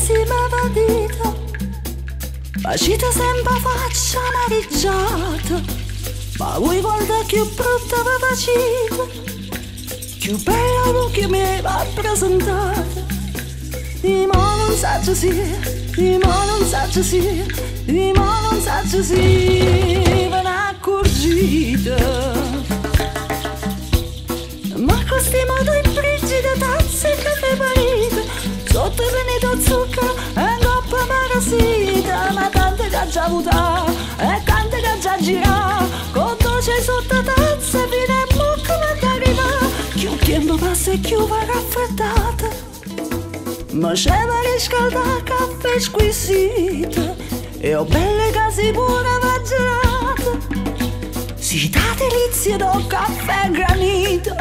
l'ennesima partita, facita sempre faccia amareggiata, ma voi volta più brutta vi facete, più bella lo che mi va presentata. Di mo non saggio sì, di mo non saggio sì, di mo non saggio sì, ve ne accorgite. Ma questi modo in frigida tazze che fai parite, sotto venito zucchero e un coppa marasita, ma tante che ha già avuto e tante che ha già girato, con dolce sotto tazze fino a bocca ma arriva, più tempo passa e più va raffreddata, ma c'è da riscaldare caffè squisito e ho belle case pure va gelata. Si dà delizia do caffè granito,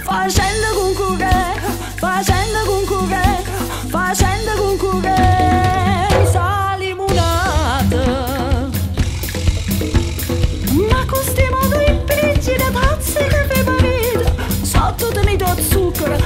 facendo concorrenza, facendo concorrenza, facendo concorrenza limonata. Ma con sti modo in frigida tazze che fai parito, sotto tenuto zucchero